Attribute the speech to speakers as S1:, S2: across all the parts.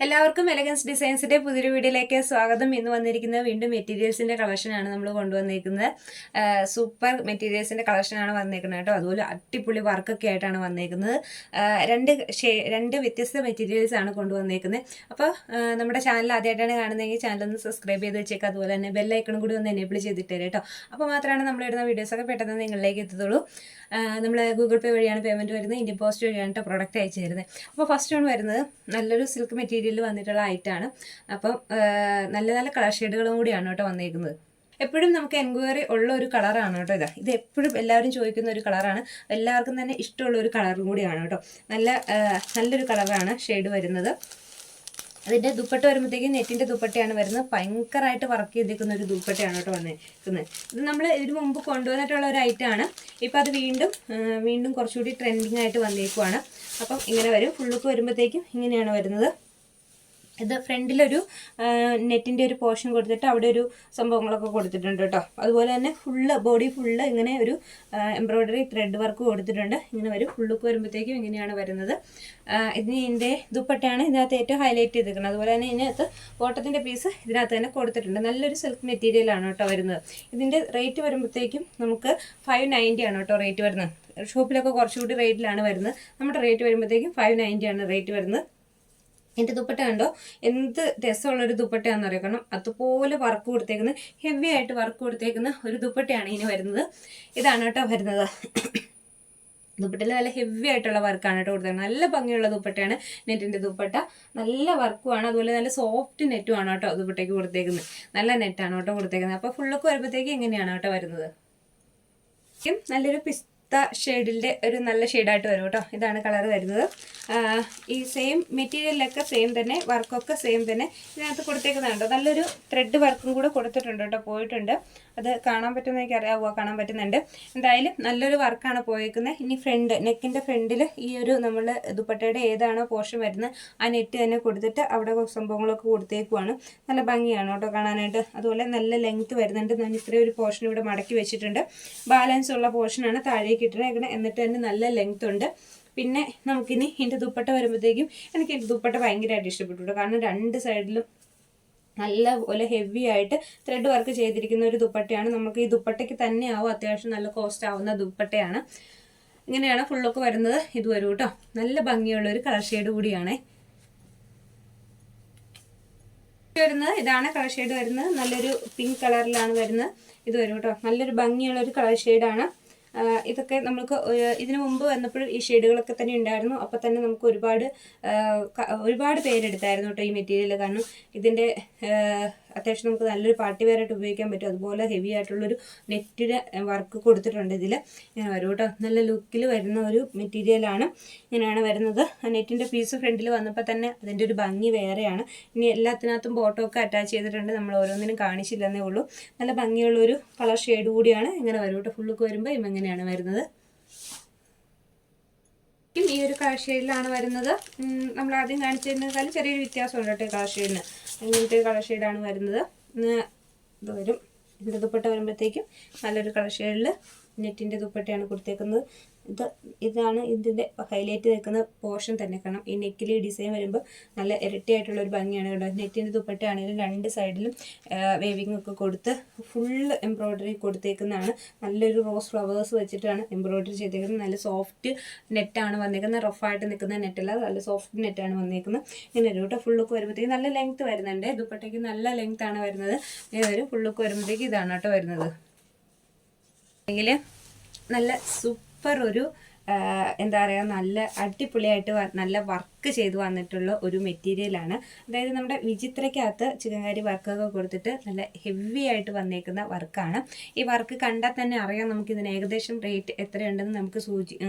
S1: എല്ലാവർക്കും എലഗൻസ് ഡിസൈൻസിന്റെ പുതിയൊരു വീഡിയോയിലേക്ക് സ്വാഗതം. ഇന്ന് വന്നിരിക്കുന്നത് വീണ്ടും മെറ്റീരിയൽസിന്റെ കളക്ഷനാണ് നമ്മൾ കൊണ്ടുവന്നിരിക്കുന്നത്. സൂപ്പർ മെറ്റീരിയൽസിന്റെ കളക്ഷനാണ് വന്നിരിക്കുന്നത് കേട്ടോ. അതുപോലെ അടിപൊളി വർക്കൊക്കെ ആയിട്ടാണ് വന്നിരിക്കുന്നത്. രണ്ട് വ്യത്യസ്ത മെറ്റീരിയൽസ് ആണ് കൊണ്ടുവന്നിരിക്കുന്നത്. അപ്പോൾ നമ്മുടെ ചാനൽ ആദ്യമായിട്ടാണ് കാണുന്നതെങ്കിൽ ചാനൽ ഒന്ന് സബ്സ്ക്രൈബ് ചെയ്ത് വെച്ചേക്കാം. അതുപോലെ തന്നെ ബെല്ലൈക്കണും കൂടി ഒന്ന് എനേബിൾ ചെയ്തിട്ട് തരാം കേട്ടോ. അപ്പോൾ മാത്രമാണ് നമ്മൾ ഇടുന്ന വീഡിയോസൊക്കെ പെട്ടെന്ന് നിങ്ങളിലേക്ക് എത്തത്തുള്ളൂ. നമ്മൾ ഗൂഗിൾ പേ വഴിയാണ് പേയ്മെൻറ്റ് വരുന്നത്. ഇന്ത്യൻ പോസ്റ്റ് വഴിയാണ് പ്രോഡക്റ്റ് അയച്ചു തരുന്നത്. അപ്പോൾ ഫസ്റ്റ് ആണ് വരുന്നത് നല്ലൊരു സിൽക്ക് മെറ്റീരിയൽ വന്നിട്ടുള്ള ഐറ്റാണ്. അപ്പം നല്ല നല്ല കളർ ഷെയ്ഡുകളും കൂടിയാണ് കേട്ടോ വന്നിരിക്കുന്നത്. എപ്പോഴും നമുക്ക് എൻക്വയറി ഉള്ള ഒരു കളറാണ് കേട്ടോ. ഇത് എപ്പോഴും എല്ലാവരും ചോദിക്കുന്ന ഒരു കളറാണ്, എല്ലാവർക്കും തന്നെ ഇഷ്ടമുള്ള ഒരു കളറും കൂടിയാണ് കേട്ടോ. നല്ലൊരു കളറാണ് ഷെയ്ഡ് വരുന്നത്. അതിൻ്റെ ദുപ്പട്ട വരുമ്പോഴത്തേക്കും നെറ്റിൻ്റെ ദുപ്പട്ടയാണ് വരുന്നത്. ഭയങ്കരമായിട്ട് വർക്ക് ചെയ്തിരിക്കുന്ന ഒരു ദുപ്പട്ടയാണ് കേട്ടോ വന്നിരിക്കുന്നത്. ഇത് നമ്മൾ ഇതിന് മുമ്പ് കൊണ്ടുവന്നിട്ടുള്ള ഒരു ഐറ്റമാണ്. ഇപ്പം അത് വീണ്ടും കുറച്ചുകൂടി ട്രെൻഡിങ് ആയിട്ട് വന്നിരിക്കുവാണ്. അപ്പം ഇങ്ങനെ വരും. ഫുള്ളുക്ക് വരുമ്പോഴത്തേക്കും ഇങ്ങനെയാണ് വരുന്നത്. ഇത് ഫ്രണ്ടിലൊരു നെറ്റിൻ്റെ ഒരു പോർഷൻ കൊടുത്തിട്ട് അവിടെ ഒരു സംഭവങ്ങളൊക്കെ കൊടുത്തിട്ടുണ്ട് കേട്ടോ. അതുപോലെ തന്നെ ബോഡി ഫുള്ള് ഇങ്ങനെ ഒരു എംബ്രോയ്ഡറി ത്രെഡ് വർക്ക് കൊടുത്തിട്ടുണ്ട്. ഇങ്ങനെ വരും. ഫുള്ളുക്ക് വരുമ്പോഴത്തേക്കും ഇങ്ങനെയാണ് വരുന്നത്. ഇതിൻ്റെ ദുപ്പട്ടയാണ് ഇതിനകത്ത് ഏറ്റവും ഹൈലൈറ്റ് ചെയ്തിരിക്കുന്നത്. അതുപോലെ തന്നെ ഇതിനകത്ത് ബോട്ടത്തിൻ്റെ പീസ് ഇതിനകത്ത് തന്നെ കൊടുത്തിട്ടുണ്ട്. നല്ലൊരു സിൽക്ക് മെറ്റീരിയലാണ് കേട്ടോ വരുന്നത്. ഇതിൻ്റെ റേറ്റ് വരുമ്പോഴത്തേക്കും നമുക്ക് 590 ആണ് കേട്ടോ റേറ്റ് വരുന്നത്. ഷോപ്പിലൊക്കെ കുറച്ചുകൂടി റേറ്റിലാണ് വരുന്നത്. നമ്മുടെ റേറ്റ് വരുമ്പോഴത്തേക്കും 590 ആണ് റേറ്റ് വരുന്നത്. എൻ്റെ ദുപ്പട്ട കണ്ടോ, എന്ത് രസമുള്ളൊരു ദുപ്പട്ടയാണെന്ന് അറിയാം. കാരണം അതുപോലെ വർക്ക് കൊടുത്തേക്കുന്ന, ഹെവി ആയിട്ട് വർക്ക് കൊടുത്തേക്കുന്ന ഒരു ദുപ്പട്ടയാണ് ഇനി വരുന്നത്. ഇതാണ് കേട്ടോ വരുന്നത്. ദുപ്പട്ടയിൽ നല്ല ഹെവി ആയിട്ടുള്ള വർക്കാണ് കേട്ടോ കൊടുത്തേക്കുന്നത്. നല്ല ഭംഗിയുള്ള ദുപ്പട്ടയാണ് നെറ്റിൻ്റെ ദുപ്പട്ട. നല്ല വർക്കുമാണ്. അതുപോലെ നല്ല സോഫ്റ്റ് നെറ്റുമാണ് കേട്ടോ ദുപ്പട്ടയ്ക്ക് കൊടുത്തേക്കുന്നത്. നല്ല നെറ്റാണ് കേട്ടോ കൊടുത്തേക്കുന്നത്. അപ്പോൾ ഫുള്ളൊക്കെ വരുമ്പോഴത്തേക്ക് എങ്ങനെയാണ് കേട്ടോ വരുന്നത്. നല്ലൊരു ഷെയ്ഡിൻ്റെ ഒരു നല്ല ഷെയ്ഡായിട്ട് വരും കേട്ടോ. ഇതാണ് കളർ വരുന്നത്. ഈ സെയിം മെറ്റീരിയലൊക്കെ സെയിം തന്നെ, വർക്കൊക്കെ സെയിം തന്നെ ഇതിനകത്ത് കൊടുത്തേക്കുന്നുണ്ടോ. നല്ലൊരു ത്രെഡ് വർക്കും കൂടെ കൊടുത്തിട്ടുണ്ട് കേട്ടോ. പോയിട്ടുണ്ട്. അത് കാണാൻ പറ്റുമെന്ന് എനിക്ക് അറിയാവുക, കാണാൻ പറ്റുന്നുണ്ട്. എന്തായാലും നല്ലൊരു വർക്കാണ് പോയേക്കുന്നത്. ഇനി നെക്കിൻ്റെ ഫ്രണ്ടിൽ ഈ ഒരു നമ്മൾ ദുപ്പട്ടയുടെ ഏതാണോ പോർഷൻ വരുന്നത് ആ നെറ്റ് തന്നെ കൊടുത്തിട്ട് അവിടെ സംഭവങ്ങളൊക്കെ കൊടുത്തേക്കുവാണ്. നല്ല ഭംഗിയാണ് കേട്ടോ കാണാനായിട്ട്. അതുപോലെ നല്ല ലെങ്ത്ത് വരുന്നുണ്ട്. ഞാൻ ഇത്രയും ഒരു പോർഷൻ ഇവിടെ മടക്കി വെച്ചിട്ടുണ്ട്. ബാലൻസ് ഉള്ള പോർഷനാണ് താഴേക്ക് ഇട്ടിരിക്കുന്നത്. എന്നിട്ട് തന്നെ നല്ല ലെങ്ത്ത് ഉണ്ട്. പിന്നെ നമുക്കിനി ഇതിൻ്റെ ദുപ്പട്ട വരുമ്പോഴത്തേക്കും എനിക്ക് ഇതിൻ്റെ ദുപ്പട്ട ഭയങ്കരമായിട്ട് ഇഷ്ടപ്പെട്ടു. കാരണം രണ്ട് സൈഡിലും നല്ലപോലെ ഹെവി ആയിട്ട് ത്രെഡ് വർക്ക് ചെയ്തിരിക്കുന്ന ഒരു ദുപ്പട്ടയാണ്. നമുക്ക് ഈ ദുപ്പട്ടയ്ക്ക് തന്നെ ആവും അത്യാവശ്യം നല്ല കോസ്റ്റ് ആവുന്ന ദുപ്പട്ടയാണ്. ഇങ്ങനെയാണ് ഫുള്ളൊക്കെ വരുന്നത്. ഇത് വരും കേട്ടോ. നല്ല ഭംഗിയുള്ള ഒരു കളർ ഷെയ്ഡ് കൂടിയാണ് വരുന്നത്. ഇതാണ് കളർ ഷെയ്ഡ് വരുന്നത്. നല്ലൊരു പിങ്ക് കളറിലാണ് വരുന്നത്. ഇത് വരും കേട്ടോ. നല്ലൊരു ഭംഗിയുള്ള ഒരു കളർ ഷെയ്ഡാണ്. ഇതൊക്കെ നമുക്ക് ഇതിനു മുമ്പ് വന്നപ്പോൾ ഈ ഷെയ്ഡുകളൊക്കെ തന്നെ ഉണ്ടായിരുന്നു. അപ്പോൾ തന്നെ നമുക്ക് ഒരുപാട് പേരെടുത്തായിരുന്നു കേട്ടോ ഈ മെറ്റീരിയൽ. കാരണം ഇതിൻ്റെ അത്യാവശ്യം നമുക്ക് നല്ലൊരു പാർട്ടി വെയറായിട്ട് ഉപയോഗിക്കാൻ പറ്റും. അതുപോലെ ഹെവി ആയിട്ടുള്ളൊരു നെറ്റിൻ്റെ വർക്ക് കൊടുത്തിട്ടുണ്ട് ഇതിൽ. ഇങ്ങനെ വരും കേട്ടോ. നല്ല ലുക്കിൽ വരുന്ന ഒരു മെറ്റീരിയലാണ്. ഇങ്ങനെയാണ് വരുന്നത്. നെറ്റിൻ്റെ പീസ് ഫ്രണ്ടിൽ വന്നപ്പോൾ തന്നെ അതിൻ്റെ ഒരു ഭംഗി വേറെയാണ്. ഇനി എല്ലാത്തിനകത്തും ബോട്ടോ ഒക്കെ അറ്റാച്ച് ചെയ്തിട്ടുണ്ട്. നമ്മൾ ഓരോന്നിനും കാണിച്ചില്ലെന്നേ ഉള്ളൂ. നല്ല ഭംഗിയുള്ളൊരു കളർ ഷെയ്ഡ് കൂടിയാണ്. ഇങ്ങനെ വരും കേട്ടോ. ഫുള്ളൊക്കെ വരുമ്പോൾ ഇങ്ങനെയാണ് വരുന്നത്. ഈ ഒരു കളർ ഷെയ്ഡിലാണ് വരുന്നത്. നമ്മൾ ആദ്യം കാണിച്ചിരുന്നതിനേക്കാളും ചെറിയൊരു വ്യത്യാസമുണ്ട് കേട്ടോ കളർ ഷെയ്ഡിന്. ഇങ്ങനത്തെ കളർ ഷെയ്ഡാണ് വരുന്നത്. ഇത് വരും. ഇതിൻ്റെ ദുപ്പട്ട വരുമ്പോഴത്തേക്കും നല്ലൊരു കളർ ഷെയ്ഡിൽ നെറ്റിൻ്റെ ദുപ്പട്ടയാണ് കൊടുത്തേക്കുന്നത്. ഇതാണ് ഇതിൻ്റെ ഹൈലൈറ്റ് നിൽക്കുന്ന പോർഷൻ തന്നെ. കാരണം ഈ നെക്കിൽ ഡിസൈൻ വരുമ്പോൾ നല്ല ഇരട്ടിയായിട്ടുള്ള ഒരു ഭംഗിയാണ് കേട്ടോ. നെറ്റിൻ്റെ ദുപ്പട്ടയാണെങ്കിലും രണ്ട് സൈഡിലും വേവിങ് ഒക്കെ കൊടുത്ത് ഫുള്ള് എംബ്രോയ്ഡറി കൊടുത്തേക്കുന്നതാണ്. നല്ലൊരു റോസ് ഫ്ലവേഴ്സ് വെച്ചിട്ടാണ് എംബ്രോയ്ഡറി ചെയ്തേക്കുന്നത്. നല്ല സോഫ്റ്റ് നെറ്റാണ് വന്നേക്കുന്നത്. റഫായിട്ട് നിൽക്കുന്ന നെറ്റല്ല, നല്ല സോഫ്റ്റ് നെറ്റാണ് വന്നേക്കുന്നത്. ഇങ്ങനെ വരും കേട്ടോ. ഫുള്ളൊക്കെ വരുമ്പോഴത്തേക്ക് നല്ല ലെങ്ത്ത് വരുന്നുണ്ട്. ദുപ്പട്ടയ്ക്ക് നല്ല ലെങ്ത്ത് ആണ് വരുന്നത്. ഇങ്ങനെ വരും. ഫുള്ളൊക്കെ വരുമ്പോഴത്തേക്ക് ഇതാണ് കേട്ടോ വരുന്നത്. അല്ലെങ്കിൽ നല്ല സൂപ്പർ ഒരു എന്താ പറയുക, നല്ല അടിപൊളിയായിട്ട് നല്ല വർക്ക് ചെയ്ത് വന്നിട്ടുള്ള ഒരു മെറ്റീരിയലാണ്. അതായത് നമ്മുടെ വിചിത്രയ്ക്കകത്ത് ചിക്കൻകാരി വർക്കൊക്കെ കൊടുത്തിട്ട് നല്ല ഹെവി ആയിട്ട് വന്നേക്കുന്ന വർക്കാണ്. ഈ വർക്ക് കണ്ടാൽ തന്നെ അറിയാം നമുക്കിതിന് ഏകദേശം റേറ്റ് എത്രയുണ്ടെന്ന് നമുക്ക്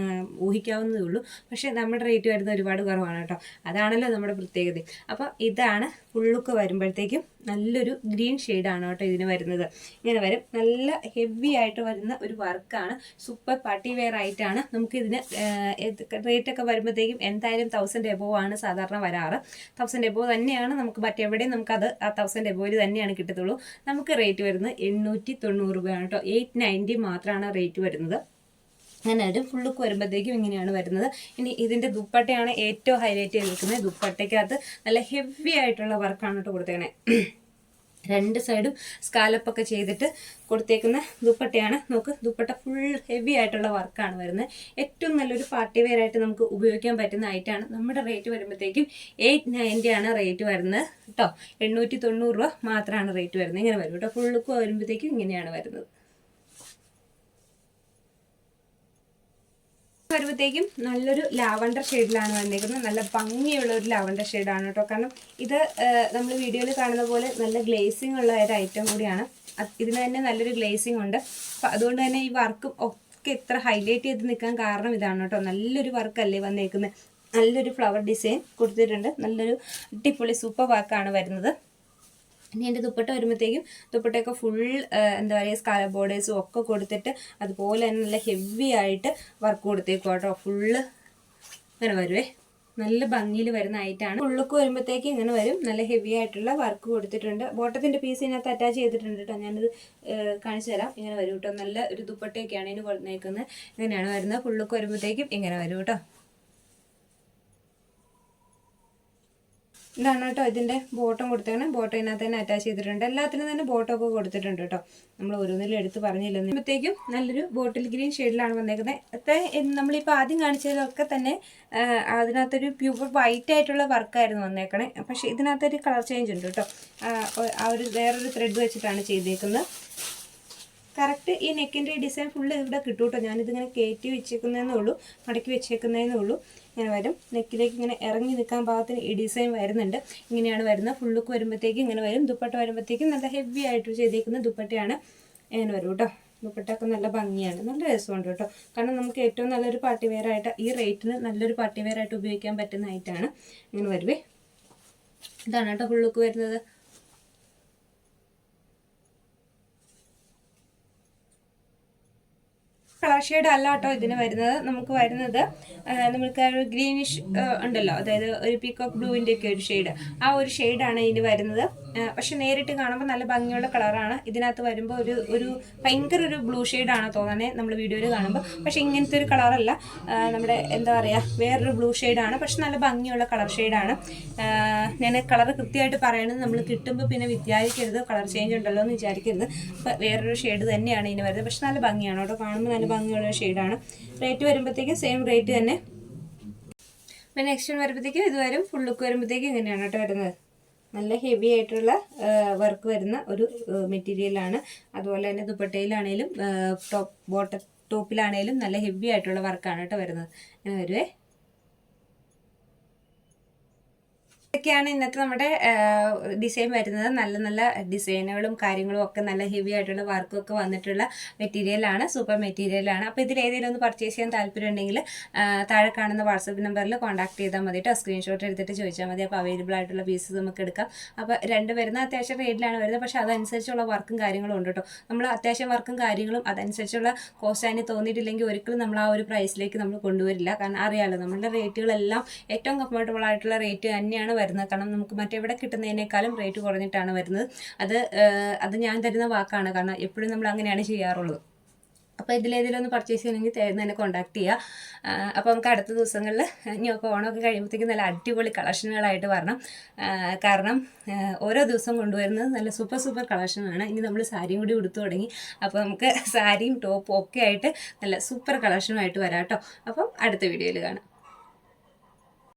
S1: ഊഹിക്കാവുന്നതേ ഉള്ളൂ. പക്ഷേ നമ്മുടെ റേറ്റ് വരുന്നത് ഒരുപാട് കുറവാണ് കേട്ടോ. അതാണല്ലോ നമ്മുടെ പ്രത്യേകത. അപ്പോൾ ഇതാണ് ഫുള്ളുക്ക് വരുമ്പോഴത്തേക്കും നല്ലൊരു ഗ്രീൻ ഷെയ്ഡാണ് കേട്ടോ ഇതിന് വരുന്നത്. ഇങ്ങനെ വരും. നല്ല ഹെവി ആയിട്ട് വരുന്ന ഒരു വർക്കാണ്. സൂപ്പർ പാർട്ടി വെയർ ആയിട്ടാണ് നമുക്കിതിന് റേറ്റൊക്കെ വരുമ്പോഴത്തേക്കും എന്തായാലും 1000 എബോവ് ആണ് സാധാരണ വരാറ്. 1000 എബോവ് തന്നെയാണ് നമുക്ക് മറ്റെവിടെയും നമുക്കത് ആ 1000 എബോവിൽ തന്നെയാണ് കിട്ടത്തുള്ളൂ. നമുക്ക് റേറ്റ് വരുന്നത് 890 രൂപയാണ് കേട്ടോ. 890 മാത്രമാണ് റേറ്റ് വരുന്നത്. അങ്ങനെ ഒരു ഫുൾ ലുക്ക് വരുമ്പോഴത്തേക്കും ഇങ്ങനെയാണ് വരുന്നത്. ഇനി ഇതിൻ്റെ ദുപ്പട്ടയാണ് ഏറ്റവും ഹൈലൈറ്റ് ചെയ്ത് നിൽക്കുന്നത്. ദുപ്പട്ടയ്ക്കകത്ത് നല്ല ഹെവി ആയിട്ടുള്ള വർക്കാണ് കേട്ടോ കൊടുത്തേക്കണേ. രണ്ട് സൈഡും സ്കാലപ്പൊക്കെ ചെയ്തിട്ട് കൊടുത്തേക്കുന്ന ദുപ്പട്ടയാണ്. നോക്ക്, ദുപ്പട്ട ഫുൾ ഹെവി ആയിട്ടുള്ള വർക്കാണ് വരുന്നത്. ഏറ്റവും നല്ലൊരു പാർട്ടി വെയർ ആയിട്ട് നമുക്ക് ഉപയോഗിക്കാൻ പറ്റുന്ന ഐറ്റാണ്. നമ്മുടെ റേറ്റ് വരുമ്പോഴത്തേക്കും 890 ആണ് റേറ്റ് വരുന്നത് കേട്ടോ. 890 രൂപ മാത്രമാണ് റേറ്റ് വരുന്നത്. ഇങ്ങനെ വരും കേട്ടോ. ഫുൾ ലുക്ക് വരുമ്പോഴത്തേക്കും ഇങ്ങനെയാണ് വരുന്നത്. വരുമ്പോഴത്തേക്കും നല്ലൊരു ലാവണ്ടർ ഷെയ്ഡിലാണ് വന്നിരിക്കുന്നത്. നല്ല ഭംഗിയുള്ള ഒരു ലാവണ്ടർ ഷെയ്ഡാണ് കേട്ടോ. കാരണം ഇത് നമ്മൾ വീഡിയോയിൽ കാണുന്ന പോലെ നല്ല ഗ്ലേസിങ് ഉള്ള ഒരു ഐറ്റം കൂടിയാണ്. ഇതിന് തന്നെ നല്ലൊരു ഗ്ലേസിങ് ഉണ്ട്. അപ്പം അതുകൊണ്ട് തന്നെ ഈ വർക്കും ഒക്കെ ഇത്ര ഹൈലൈറ്റ് ചെയ്ത് നിൽക്കാൻ കാരണം ഇതാണ് കേട്ടോ. നല്ലൊരു വർക്കല്ലേ വന്നേക്കുന്നത്. നല്ലൊരു ഫ്ലവർ ഡിസൈൻ കൊടുത്തിട്ടുണ്ട്. നല്ലൊരു അടിപൊളി സൂപ്പർ വർക്കാണ് വരുന്നത്. ഇനി എൻ്റെ ദുപ്പട്ട വരുമ്പോഴത്തേക്കും ദുപ്പട്ടയൊക്കെ ഫുൾ എന്താ പറയുക സ്കാല ബോർഡേഴ്സും ഒക്കെ കൊടുത്തിട്ട് അതുപോലെ തന്നെ നല്ല ഹെവി ആയിട്ട് വർക്ക് കൊടുത്തേക്കും കേട്ടോ. ഫുള്ള് ഇങ്ങനെ വരുവേ. നല്ല ഭംഗിയിൽ വരുന്ന ആയിട്ടാണ്. ഫുള്ളൊക്കെ വരുമ്പോഴത്തേക്ക് ഇങ്ങനെ വരും. നല്ല ഹെവി ആയിട്ടുള്ള വർക്ക് കൊടുത്തിട്ടുണ്ട്. ബോട്ടത്തിൻ്റെ പീസ് ഇതിനകത്ത് അറ്റാച്ച് ചെയ്തിട്ടുണ്ട് കേട്ടോ. ഞാനത് കാണിച്ചു തരാം. ഇങ്ങനെ വരും കേട്ടോ. നല്ല ഒരു ദുപ്പട്ടയൊക്കെയാണ് ഇതിന് കൊടുത്തേക്കുന്നത്. ഇങ്ങനെയാണ് വരുന്നത്. ഫുള്ളൊക്കെ വരുമ്പോഴത്തേക്കും ഇങ്ങനെ വരും കേട്ടോ. ഇതാണ് കേട്ടോ ഇതിൻ്റെ ബോട്ടം കൊടുത്തേക്കണേ. ബോട്ടം ഇതിനകത്ത് തന്നെ അറ്റാച്ച് ചെയ്തിട്ടുണ്ട്. എല്ലാത്തിനും തന്നെ ബോട്ടമൊക്കെ കൊടുത്തിട്ടുണ്ട് കേട്ടോ. നമ്മൾ ഓരോന്നിലും എടുത്ത് പറഞ്ഞില്ലെന്നപ്പോഴത്തേക്കും നല്ലൊരു ബോട്ടിൽ ഗ്രീൻ ഷെയ്ഡിലാണ് വന്നേക്കുന്നത്. അത്ര നമ്മളിപ്പോൾ ആദ്യം കാണിച്ചതൊക്കെ തന്നെ അതിനകത്തൊരു പ്യൂർ വൈറ്റ് ആയിട്ടുള്ള വർക്കായിരുന്നു വന്നേക്കണേ. പക്ഷേ ഇതിനകത്തൊരു കളർ ചേഞ്ച് ഉണ്ട് കേട്ടോ. ആ ഒരു വേറൊരു ത്രെഡ് വെച്ചിട്ടാണ് ചെയ്തേക്കുന്നത്. കറക്റ്റ് ഈ നെക്കിൻ്റെ ഡിസൈൻ ഫുള്ള് ഇവിടെ കിട്ടും കേട്ടോ. ഞാനിതിങ്ങനെ കയറ്റി വെച്ചേക്കുന്നതെന്നേ ഉള്ളൂ, മടക്കി വെച്ചേക്കുന്നതെന്നേ ഉള്ളൂ. ഇങ്ങനെ വരും. നെക്കിലേക്ക് ഇങ്ങനെ ഇറങ്ങി നിൽക്കാൻ പാകത്തിന് ഈ ഡിസൈൻ വരുന്നുണ്ട്. ഇങ്ങനെയാണ് വരുന്നത്. ഫുൾ ലുക്ക് വരുമ്പോഴത്തേക്കും ഇങ്ങനെ വരും. ദുപ്പട്ട വരുമ്പോഴത്തേക്കും നല്ല ഹെവി ആയിട്ട് ചെയ്തേക്കുന്ന ദുപ്പട്ടയാണ്. ഇങ്ങനെ വരും കേട്ടോ. ദുപ്പട്ടയൊക്കെ നല്ല ഭംഗിയാണ്, നല്ല രസമുണ്ട് കേട്ടോ. കാരണം നമുക്ക് ഏറ്റവും നല്ലൊരു പാർട്ടി വെയർ ആയിട്ട് ഈ റേറ്റിന് നല്ലൊരു പാർട്ടി വെയർ ആയിട്ട് ഉപയോഗിക്കാൻ പറ്റുന്നതായിട്ടാണ്. ഇങ്ങനെ വരുവേ. ഇതാണ് കേട്ടോ ഫുൾ ലുക്ക് വരുന്നത്. കളർ ഷെയ്ഡ് അല്ല കേട്ടോ ഇതിന് വരുന്നത്. നമുക്ക് വരുന്നത് നമുക്ക് ഒരു ഗ്രീനിഷ് ഉണ്ടല്ലോ, അതായത് ഒരു പീക്കോക്ക് ബ്ലൂവിൻ്റെ ഒക്കെ ഒരു ഷെയ്ഡ്, ആ ഒരു ഷെയ്ഡാണ് ഇതിന് വരുന്നത്. പക്ഷെ നേരിട്ട് കാണുമ്പോൾ നല്ല ഭംഗിയുള്ള കളറാണ്. ഇതിനകത്ത് വരുമ്പോൾ ഒരു ഭയങ്കര ഒരു ബ്ലൂ ഷെയ്ഡാണ് തോന്നുന്നത് നമ്മൾ വീഡിയോയിൽ കാണുമ്പോൾ. പക്ഷെ ഇങ്ങനത്തെ ഒരു കളറല്ല, നമ്മുടെ എന്താ പറയുക വേറൊരു ബ്ലൂ ഷെയ്ഡാണ്. പക്ഷെ നല്ല ഭംഗിയുള്ള കളർ ഷെയ്ഡാണ്. ഞാൻ കളർ കൃത്യമായിട്ട് പറയണത് നമ്മൾ കിട്ടുമ്പോൾ പിന്നെ വിചാരിക്കരുത് കളർ ചേഞ്ച് ഉണ്ടല്ലോ എന്ന് വിചാരിക്കരുത്. അപ്പോൾ വേറൊരു ഷെയ്ഡ് തന്നെയാണ് ഇതിന് വരുന്നത്. പക്ഷെ നല്ല ഭംഗിയാണ് കേട്ടോ, കാണുമ്പോൾ നല്ല ഭംഗിയുള്ള ഷെയ്ഡാണ്. റേറ്റ് വരുമ്പോഴത്തേക്കും സെയിം റേറ്റ് തന്നെ. പിന്നെ നെക്സ്റ്റ് വരുമ്പോഴത്തേക്കും ഇത് വരും. ഫുൾ ലുക്ക് വരുമ്പോഴത്തേക്കും ഇങ്ങനെയാണ് കേട്ടോ വരുന്നത്. നല്ല ഹെവി ആയിട്ടുള്ള വർക്ക് വരുന്ന ഒരു മെറ്റീരിയലാണ്. അതുപോലെ തന്നെ ദുപ്പട്ടയിലാണേലും ടോപ്പിലാണേലും നല്ല ഹെവി ആയിട്ടുള്ള വർക്കാണ് കേട്ടോ വരുന്നത്. ഇങ്ങനെ വരുവേ. ഇതൊക്കെയാണ് ഇന്നത്തെ നമ്മുടെ ഡിസൈൻ വരുന്നത്. നല്ല നല്ല ഡിസൈനുകളും കാര്യങ്ങളും ഒക്കെ നല്ല ഹെവി ആയിട്ടുള്ള വർക്കും ഒക്കെ വന്നിട്ടുള്ള മെറ്റീരിയലാണ്, സൂപ്പർ മെറ്റീരിയലാണ്. അപ്പോൾ ഇതിൽ ഏതെങ്കിലും ഒന്ന് പർച്ചേസ് ചെയ്യാൻ താല്പര്യം ഉണ്ടെങ്കിൽ താഴെ കാണുന്ന വാട്സപ്പ് നമ്പറിൽ കോൺടാക്ട് ചെയ്താൽ മതി കേട്ടോ. സ്ക്രീൻഷോട്ട് എടുത്തിട്ട് ചോദിച്ചാൽ മതി. അപ്പോൾ അവൈലബിൾ ആയിട്ടുള്ള പീസസ് നമുക്ക് എടുക്കാം. അപ്പോൾ രണ്ട് വരുന്ന അത്യാവശ്യം റേറ്റിലാണ് വരുന്നത്. പക്ഷേ അതനുസരിച്ചുള്ള വർക്കും കാര്യങ്ങളും ഉണ്ട് കേട്ടോ. നമ്മൾ അത്യാവശ്യം വർക്കും കാര്യങ്ങളും അതനുസരിച്ചുള്ള കോസ്റ്റ് അതിന് തോന്നിയിട്ടില്ലെങ്കിൽ ഒരിക്കലും നമ്മൾ ആ ഒരു പ്രൈസിലേക്ക് നമ്മൾ കൊണ്ടുവരില്ല. കാരണം അറിയാമല്ലോ നമ്മളുടെ റേറ്റുകളെല്ലാം ഏറ്റവും കംഫർട്ടബിൾ ആയിട്ടുള്ള റേറ്റ് തന്നെയാണ് വരുന്നത്. കാരണം നമുക്ക് മറ്റെവിടെ കിട്ടുന്നതിനേക്കാളും റേറ്റ് കുറഞ്ഞിട്ടാണ് വരുന്നത്. അത് ഞാൻ തരുന്ന വാക്കാണ്. കാരണം എപ്പോഴും നമ്മൾ അങ്ങനെയാണ് ചെയ്യാറുള്ളത്. അപ്പോൾ ഇതിലേതെങ്കിലും ഒന്ന് പർച്ചേസ് ചെയ്യണമെങ്കിൽ തന്നെ കോൺടാക്ട് ചെയ്യുക. അപ്പോൾ നമുക്ക് അടുത്ത ദിവസങ്ങളിൽ ഇനിയൊക്കെ ഓണമൊക്കെ കഴിയുമ്പോഴത്തേക്കും നല്ല അടിപൊളി കളക്ഷനുകളായിട്ട് വരണം. കാരണം ഓരോ ദിവസം കൊണ്ടുവരുന്നത് നല്ല സൂപ്പർ കളക്ഷനാണ്. ഇനി നമ്മൾ സാരിയും കൂടി ഉടുത്തു തുടങ്ങി. അപ്പോൾ നമുക്ക് സാരിയും ടോപ്പും ഒക്കെ ആയിട്ട് നല്ല സൂപ്പർ കളക്ഷനുമായിട്ട് വരാം കേട്ടോ. അപ്പം അടുത്ത വീഡിയോയിൽ കാണാം.